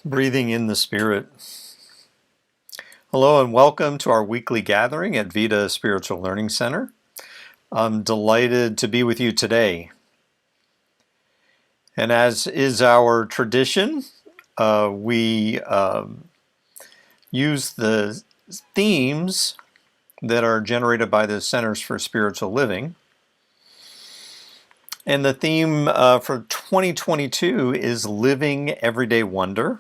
Breathing in the Spirit. Hello and welcome to our weekly gathering at Vita Spiritual Learning Center. I'm delighted to be with you today. And as is our tradition, we use the themes that are generated by the Centers for Spiritual Living. And the theme for 2022 is Living Everyday Wonder.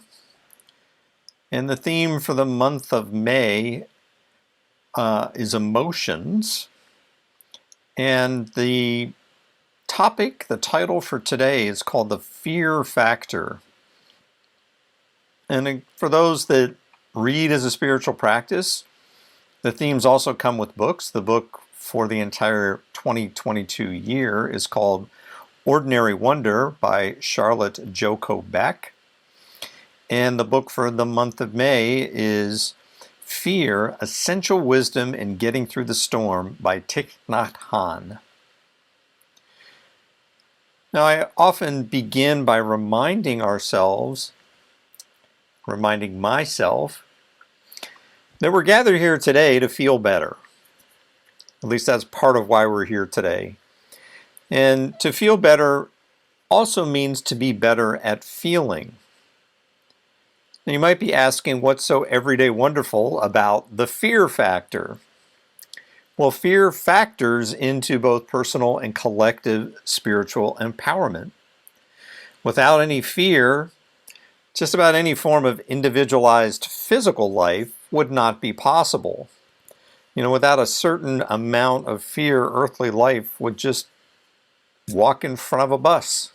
And the theme for the month of May is emotions. And the title for today is called the fear factor. And for those that read as a spiritual practice, the themes also come with books. The book for the entire 2022 year is called Ordinary Wonder by Charlotte Joko Beck. And the book for the month of May is Fear, Essential Wisdom in Getting Through the Storm by Thich Nhat Hanh. Now, I often begin by reminding myself, that we're gathered here today to feel better. At least that's part of why we're here today. And to feel better also means to be better at feeling. Now, you might be asking, what's so everyday wonderful about the fear factor? Well, fear factors into both personal and collective spiritual empowerment. Without any fear, just about any form of individualized physical life would not be possible. Without a certain amount of fear, earthly life would just walk in front of a bus.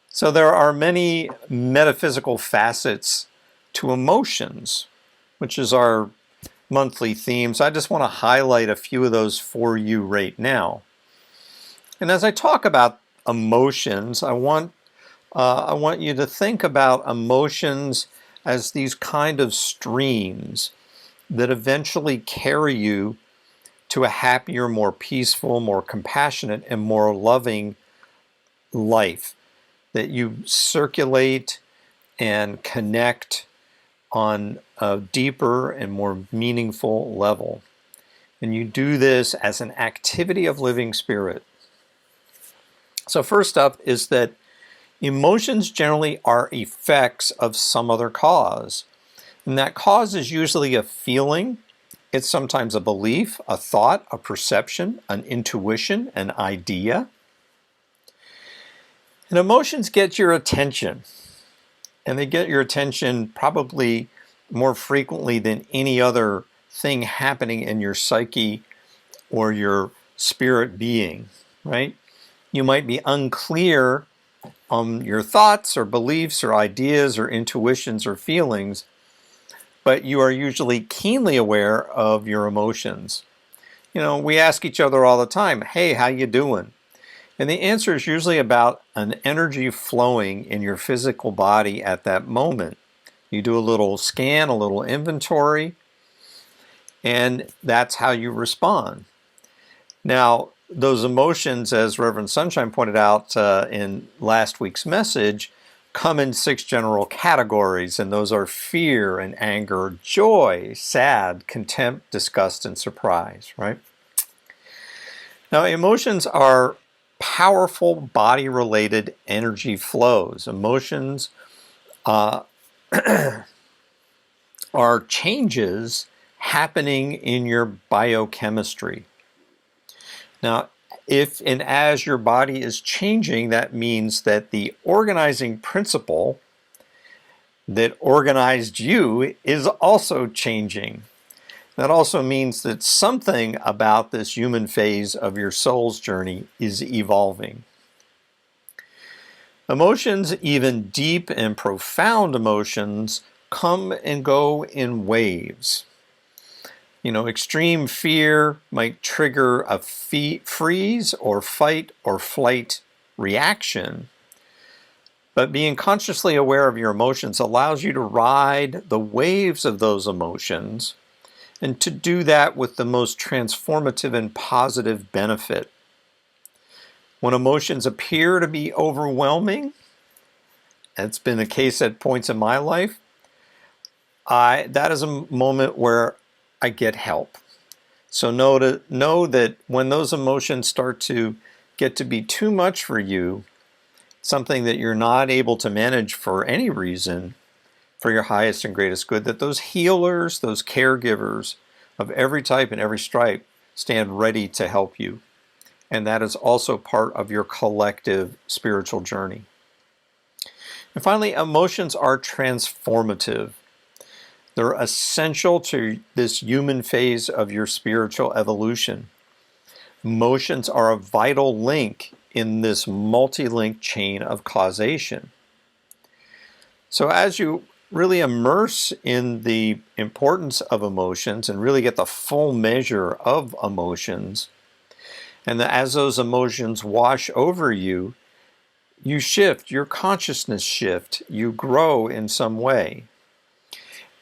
So there are many metaphysical facets to emotions, which is our monthly theme. So I just want to highlight a few of those for you right now. And as I talk about emotions, I want you to think about emotions as these kind of streams that eventually carry you to a happier, more peaceful, more compassionate, and more loving life, that you circulate and connect on a deeper and more meaningful level. And you do this as an activity of living spirit. So first up is that emotions generally are effects of some other cause. And that cause is usually a feeling. It's sometimes a belief, a thought, a perception, an intuition, an idea. And emotions get your attention. And they get your attention probably more frequently than any other thing happening in your psyche or your spirit being, right? You might be unclear on your thoughts or beliefs or ideas or intuitions or feelings, but you are usually keenly aware of your emotions. We ask each other all the time, hey, how you doing? And the answer is usually about an energy flowing in your physical body at that moment. You do a little scan, a little inventory, and that's how you respond. Now, those emotions, as Reverend Sunshine pointed out in last week's message, come in 6 general categories, and those are fear and anger, joy, sad, contempt, disgust, and surprise, right? Now, emotions are powerful body-related energy flows. Emotions are changes happening in your biochemistry. Now, if and as your body is changing, that means that the organizing principle that organized you is also changing. That also means that something about this human phase of your soul's journey is evolving. Emotions, even deep and profound emotions, come and go in waves. Extreme fear might trigger a freeze or fight or flight reaction. But being consciously aware of your emotions allows you to ride the waves of those emotions, and to do that with the most transformative and positive benefit. When emotions appear to be overwhelming, It's been the case at points in my life. That is a moment where I get help. So know that when those emotions start to get to be too much for you, something that you're not able to manage for any reason, for your highest and greatest good, that those healers, those caregivers of every type and every stripe stand ready to help you. And that is also part of your collective spiritual journey. And finally, emotions are transformative. They're essential to this human phase of your spiritual evolution. Emotions are a vital link in this multi-link chain of causation. So as you really immerse in the importance of emotions and really get the full measure of emotions, and as those emotions wash over you, you shift, your consciousness shift, you grow in some way.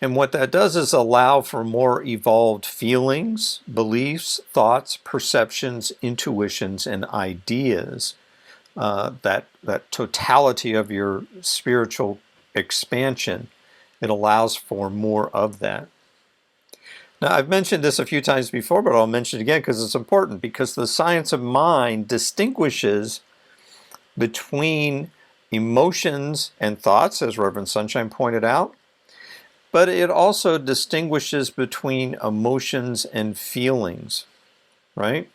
And what that does is allow for more evolved feelings, beliefs, thoughts, perceptions, intuitions, and ideas. That totality of your spiritual expansion, it allows for more of that. Now, I've mentioned this a few times before, but I'll mention it again because it's important, because the science of mind distinguishes between emotions and thoughts, as Reverend Sunshine pointed out, but it also distinguishes between emotions and feelings, right?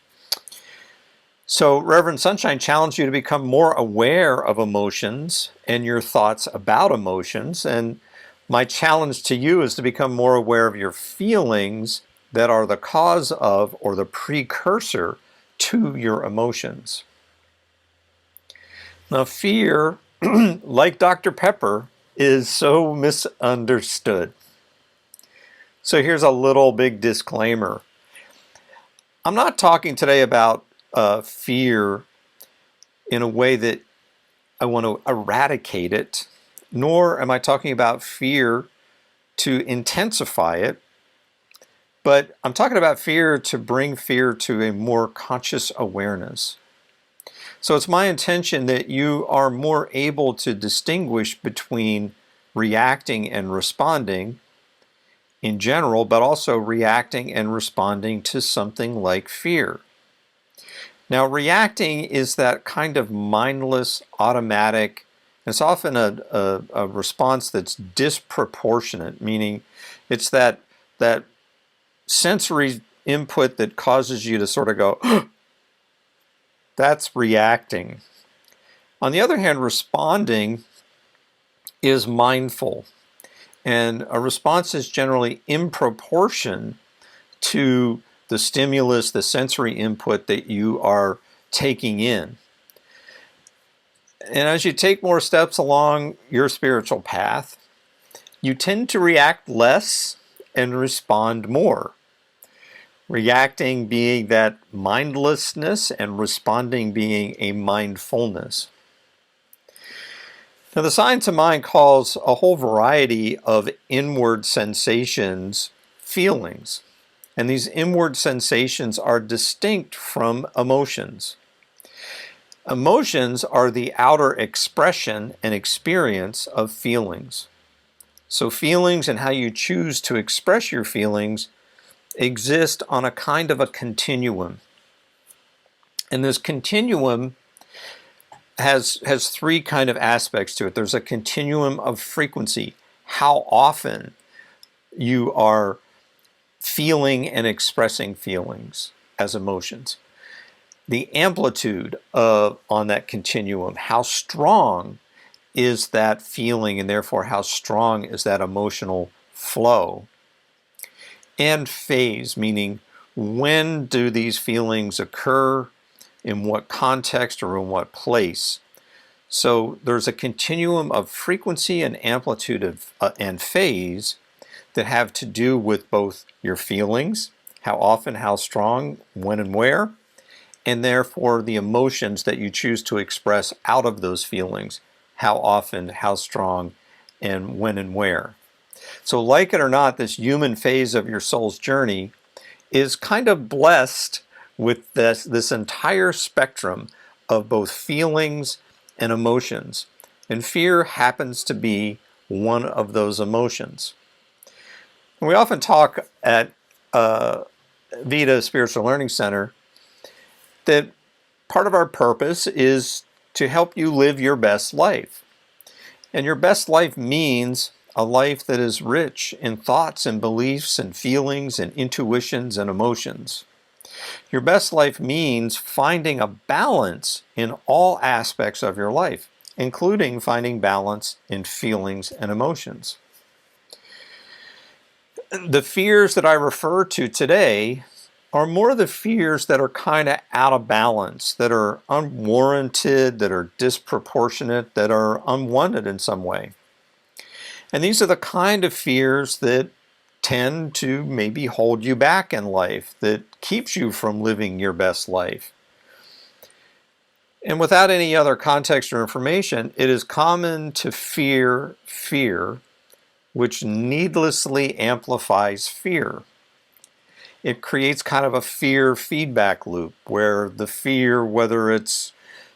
So Reverend Sunshine challenged you to become more aware of emotions and your thoughts about emotions. And my challenge to you is to become more aware of your feelings that are the cause of or the precursor to your emotions. Now, fear, like Dr. Pepper, is so misunderstood. So here's a little big disclaimer. I'm not talking today about fear in a way that I want to eradicate it, nor am I talking about fear to intensify it, but I'm talking about fear to bring fear to a more conscious awareness. So it's my intention that you are more able to distinguish between reacting and responding in general, but also reacting and responding to something like fear. Now, reacting is that kind of mindless, automatic, it's often a response that's disproportionate, meaning it's that sensory input that causes you to sort of go, that's reacting. On the other hand, responding is mindful. And a response is generally in proportion to the stimulus, the sensory input that you are taking in. And as you take more steps along your spiritual path, you tend to react less and respond more. Reacting being that mindlessness and responding being a mindfulness. Now, the science of mind calls a whole variety of inward sensations feelings. And these inward sensations are distinct from emotions. Emotions are the outer expression and experience of feelings. So feelings and how you choose to express your feelings exist on a kind of a continuum. And this continuum has three kind of aspects to it. There's a continuum of frequency, how often you are feeling and expressing feelings as emotions. The amplitude on that continuum, how strong is that feeling, and therefore how strong is that emotional flow. And phase, meaning when do these feelings occur, in what context or in what place. So there's a continuum of frequency and amplitude and phase that have to do with both your feelings, how often, how strong, when and where, and therefore the emotions that you choose to express out of those feelings, how often, how strong, and when and where. So like it or not, this human phase of your soul's journey is kind of blessed with this entire spectrum of both feelings and emotions. And fear happens to be one of those emotions. And we often talk at Vita Spiritual Learning Center that part of our purpose is to help you live your best life. And your best life means a life that is rich in thoughts and beliefs and feelings and intuitions and emotions. Your best life means finding a balance in all aspects of your life, including finding balance in feelings and emotions. The fears that I refer to today are more the fears that are kind of out of balance, that are unwarranted, that are disproportionate, that are unwanted in some way. And these are the kind of fears that tend to maybe hold you back in life, that keeps you from living your best life. And without any other context or information, it is common to fear fear, which needlessly amplifies fear. It creates kind of a fear feedback loop where the fear, whether it's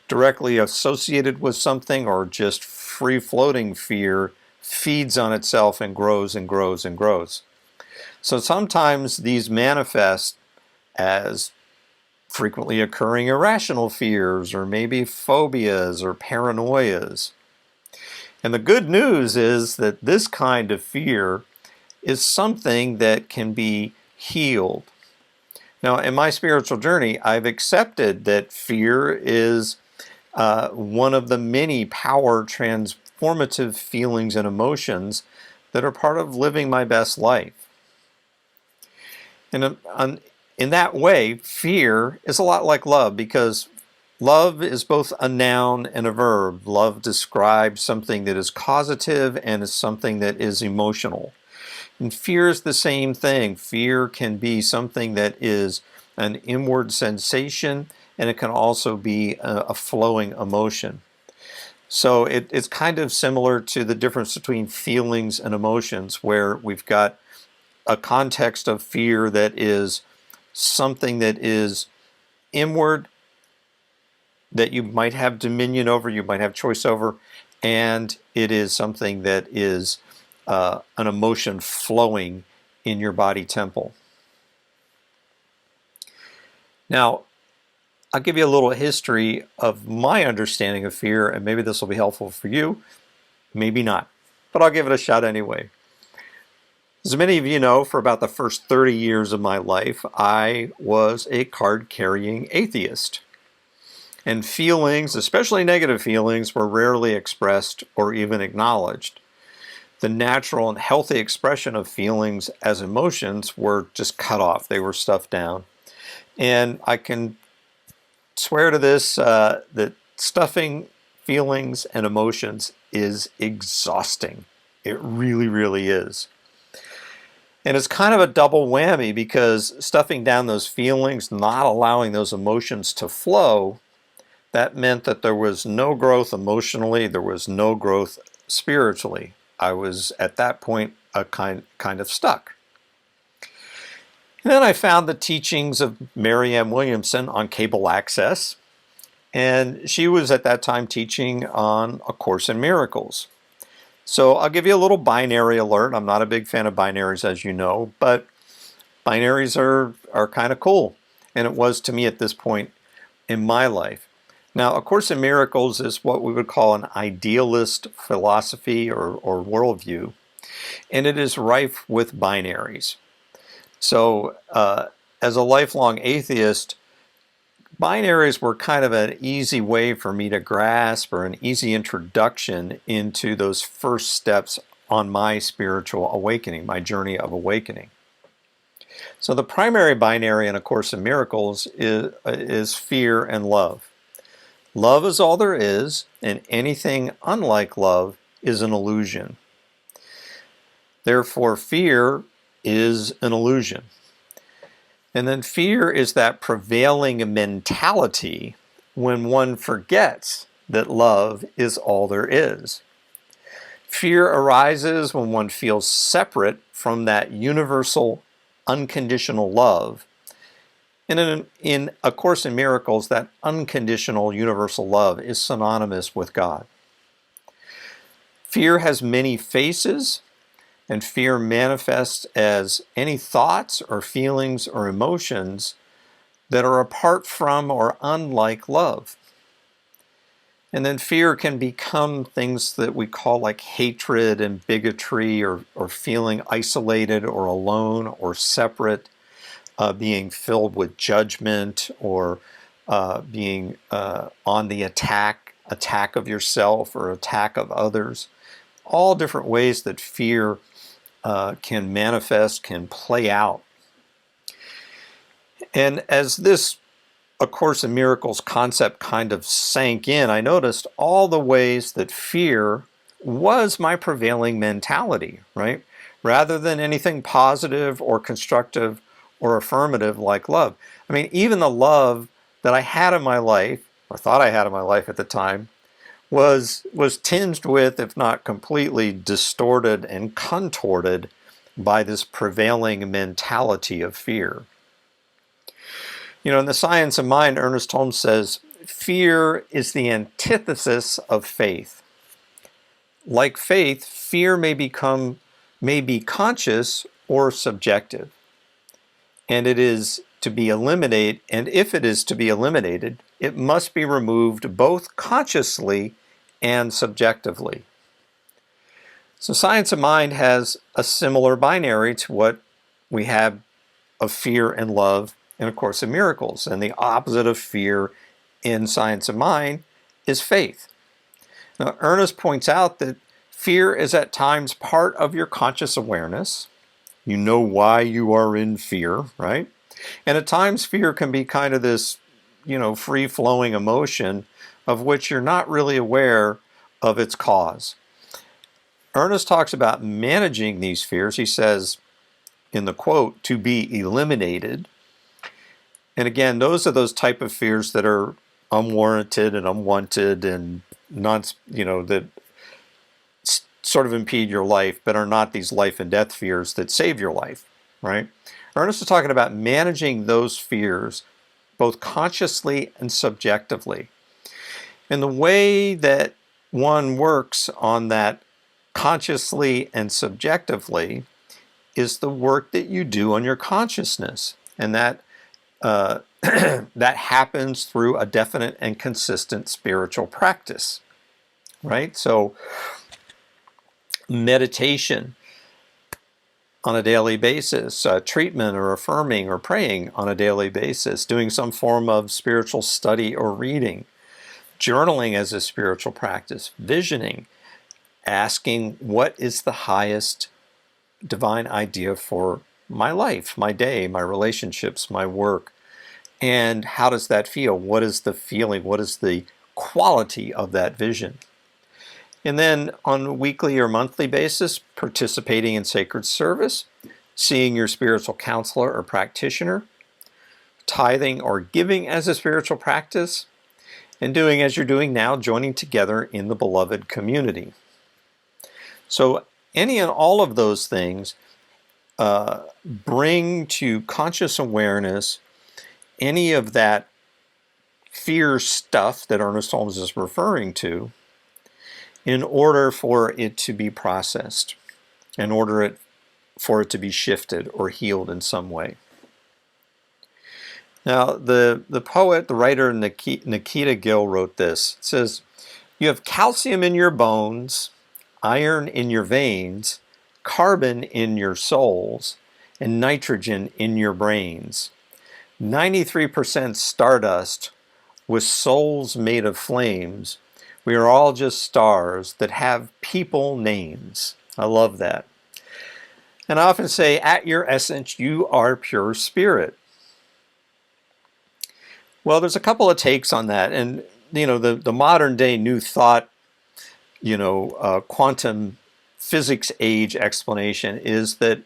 directly associated with something or just free-floating fear, feeds on itself and grows and grows and grows. So sometimes these manifest as frequently occurring irrational fears or maybe phobias or paranoias. And the good news is that this kind of fear is something that can be healed. Now, in my spiritual journey, I've accepted that fear is one of the many power transformative feelings and emotions that are part of living my best life. And in that way, fear is a lot like love, because love is both a noun and a verb. Love describes something that is causative and is something that is emotional. And fear is the same thing. Fear can be something that is an inward sensation, and it can also be a flowing emotion. So it's kind of similar to the difference between feelings and emotions, where we've got a context of fear that is something that is inward, that you might have dominion over, you might have choice over, and it is something that is an emotion flowing in your body temple. Now, I'll give you a little history of my understanding of fear, and maybe this will be helpful for you, maybe not, but I'll give it a shot anyway. As many of you know, for about the first 30 years of my life, I was a card-carrying atheist. And feelings, especially negative feelings, were rarely expressed or even acknowledged. The natural and healthy expression of feelings as emotions were just cut off. They were stuffed down. And I can swear to this, that stuffing feelings and emotions is exhausting. It really, really is. And it's kind of a double whammy, because stuffing down those feelings, not allowing those emotions to flow, that meant that there was no growth emotionally, there was no growth spiritually. I was at that point kind of stuck. And then I found the teachings of Marianne Williamson on cable access, and she was at that time teaching on A Course in Miracles. So I'll give you a little binary alert. I'm not a big fan of binaries, as you know, but binaries are kind of cool, and it was to me at this point in my life. Now, A Course in Miracles is what we would call an idealist philosophy or worldview, and it is rife with binaries. So as a lifelong atheist, binaries were kind of an easy way for me to grasp, or an easy introduction into those first steps on my spiritual awakening, my journey of awakening. So the primary binary in A Course in Miracles is fear and love. Love is all there is, and anything unlike love is an illusion. Therefore, fear is an illusion. And then fear is that prevailing mentality when one forgets that love is all there is. Fear arises when one feels separate from that universal, unconditional love. And in A Course in Miracles, that unconditional, universal love is synonymous with God. Fear has many faces, and fear manifests as any thoughts or feelings or emotions that are apart from or unlike love. And then fear can become things that we call like hatred and bigotry, or feeling isolated or alone or separate, being filled with judgment, or being on the attack of yourself or attack of others. All different ways that fear can manifest, can play out. And as this A Course in Miracles concept kind of sank in, I noticed all the ways that fear was my prevailing mentality, right? Rather than anything positive or constructive or affirmative like love. I mean, even the love that I had in my life, or thought I had in my life at the time, was tinged with, if not completely distorted and contorted by this prevailing mentality of fear. You know, in The Science of Mind, Ernest Holmes says, fear is the antithesis of faith. Like faith, fear may be conscious or subjective. And it is to be eliminated, and if it is to be eliminated, it must be removed both consciously and subjectively. So Science of Mind has a similar binary to what we have of fear and love in A Course in Miracles. And the opposite of fear in Science of Mind is faith. Now, Ernest points out that fear is at times part of your conscious awareness. You know why you are in fear, right? And at times fear can be kind of this, free-flowing emotion of which you're not really aware of its cause. Ernest talks about managing these fears. He says in the quote, to be eliminated. And again, those are those type of fears that are unwarranted and unwanted and that sort of impede your life, but are not these life and death fears that save your life, right? Ernest is talking about managing those fears both consciously and subjectively. And the way that one works on that consciously and subjectively is the work that you do on your consciousness. And that that happens through a definite and consistent spiritual practice, right? So meditation on a daily basis, treatment or affirming or praying on a daily basis, doing some form of spiritual study or reading, journaling as a spiritual practice, visioning, asking what is the highest divine idea for my life, my day, my relationships, my work, and how does that feel? What is the feeling? What is the quality of that vision? And then on a weekly or monthly basis, participating in sacred service, seeing your spiritual counselor or practitioner, tithing or giving as a spiritual practice, and doing as you're doing now, joining together in the beloved community. So any and all of those things bring to conscious awareness any of that fear stuff that Ernest Holmes is referring to, in order for it to be processed, in order for it to be shifted or healed in some way. Now, the poet, the writer Nikita Gill wrote this. It says, you have calcium in your bones, iron in your veins, carbon in your souls, and nitrogen in your brains. 93% stardust with souls made of flames. We are all just stars that have people names. I love that. And I often say, at your essence, you are pure spirit. Well, there's a couple of takes on that. And, the modern day new thought, quantum physics age explanation is that,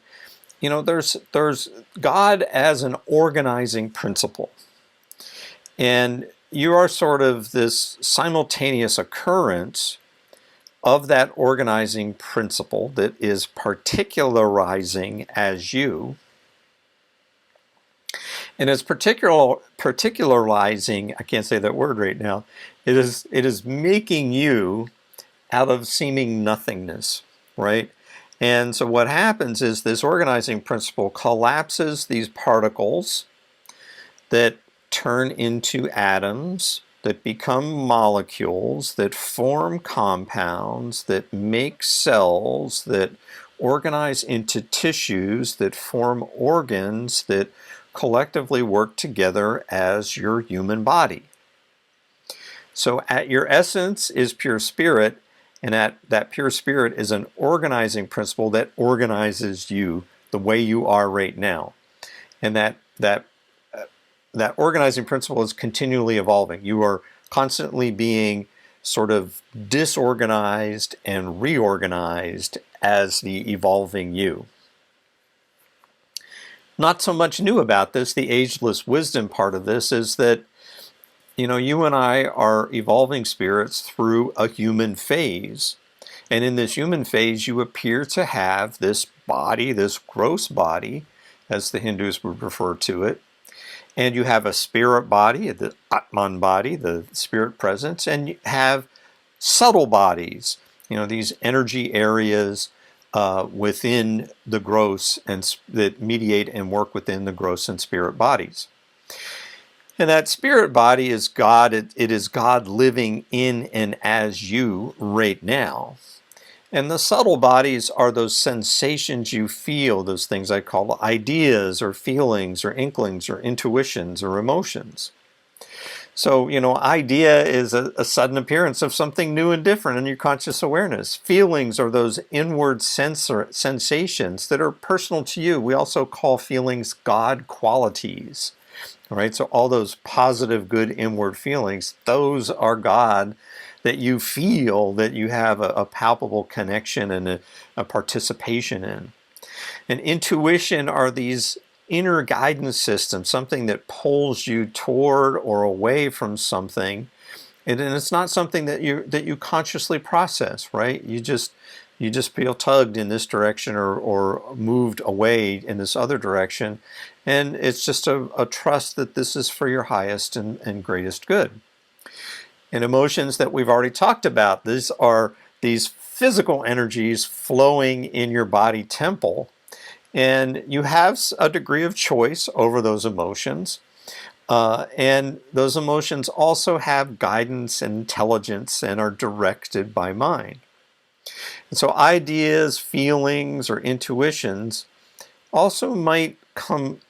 there's God as an organizing principle. And you are sort of this simultaneous occurrence of that organizing principle that is particularizing as you. And it's particularizing, I can't say that word right now, it is making you out of seeming nothingness, right? And so what happens is this organizing principle collapses these particles that turn into atoms, that become molecules, that form compounds, that make cells, that organize into tissues, that form organs, that collectively work together as your human body. So at your essence is pure spirit, and that pure spirit is an organizing principle that organizes you the way you are right now. And that organizing principle is continually evolving. You are constantly being sort of disorganized and reorganized as the evolving you. Not so much new about this. The ageless wisdom part of this is that, you know, you and I are evolving spirits through a human phase. And in this human phase, you appear to have this body, this gross body, as the Hindus would refer to it. And you have a spirit body, the Atman body, the spirit presence, and you have subtle bodies, you know, these energy areas within the gross and that mediate and work within the gross and spirit bodies. And that spirit body is God. It is God living in and as you right now. And the subtle bodies are those sensations you feel, those things I call ideas or feelings or inklings or intuitions or emotions. So, you know, idea is a sudden appearance of something new and different in your conscious awareness. Feelings are those inward sensations that are personal to you. We also call feelings God qualities. All right, so all those positive, good inward feelings, those are God that you feel, that you have a palpable connection and a participation in. And intuition are these inner guidance systems, something that pulls you toward or away from something. And it's not something that you consciously process, right? You just feel tugged in this direction or moved away in this other direction. And it's just a trust that this is for your highest and greatest good. And emotions that we've already talked about, these are these physical energies flowing in your body temple. And you have a degree of choice over those emotions. And those emotions also have guidance and intelligence and are directed by mind. And so ideas, feelings, or intuitions also might come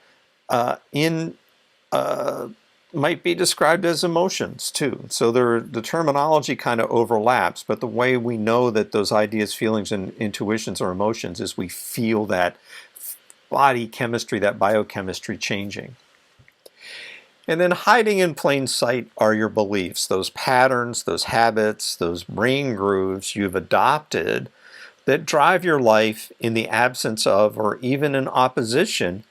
might be described as emotions too. So the terminology kind of overlaps, but the way we know that those ideas, feelings, and intuitions are emotions is we feel that body chemistry, that biochemistry changing. And then hiding in plain sight are your beliefs, those patterns, those habits, those brain grooves you've adopted that drive your life in the absence of or even in opposition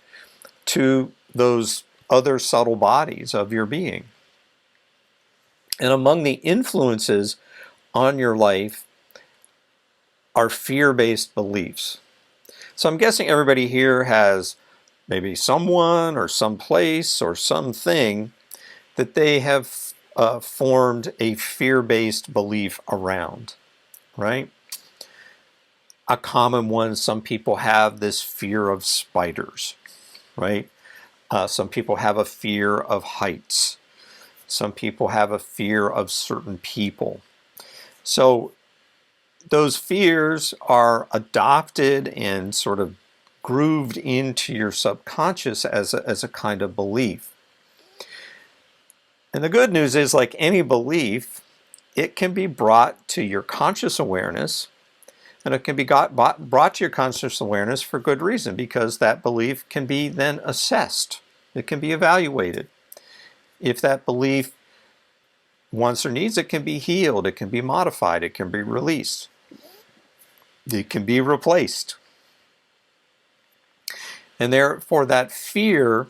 to those other subtle bodies of your being. And among the influences on your life are fear-based beliefs. So I'm guessing everybody here has maybe someone or some place or something that they have formed a fear-based belief around, right? A common one, some people have this fear of spiders, right? Some people have a fear of heights. Some people have a fear of certain people. So those fears are adopted and sort of grooved into your subconscious as a kind of belief. And the good news is, like any belief, it can be brought to your conscious awareness, and it can be brought to your conscious awareness for good reason, because that belief can be then assessed. It can be evaluated. If that belief wants or needs, it can be healed, it can be modified, it can be released. It can be replaced. And therefore that fear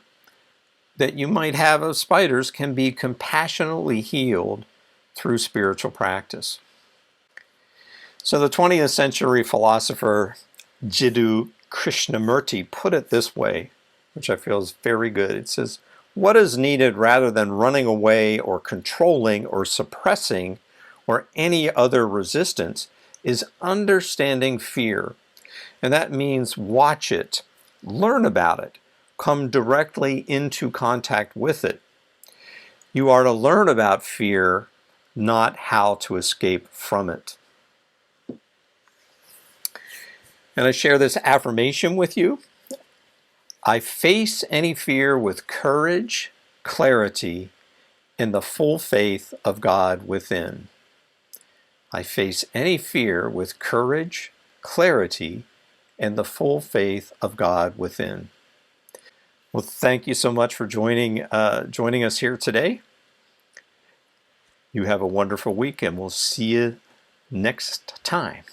that you might have of spiders can be compassionately healed through spiritual practice. So the 20th century philosopher Jiddu Krishnamurti put it this way, which I feel is very good. It says, "What is needed rather than running away or controlling or suppressing or any other resistance is understanding fear. And that means watch it, learn about it, come directly into contact with it. You are to learn about fear, not how to escape from it. And I share this affirmation with you. I face any fear with courage, clarity, and the full faith of God within. I face any fear with courage, clarity, and the full faith of God within. Well, thank you so much for joining us here today. You have a wonderful week, and we'll see you next time.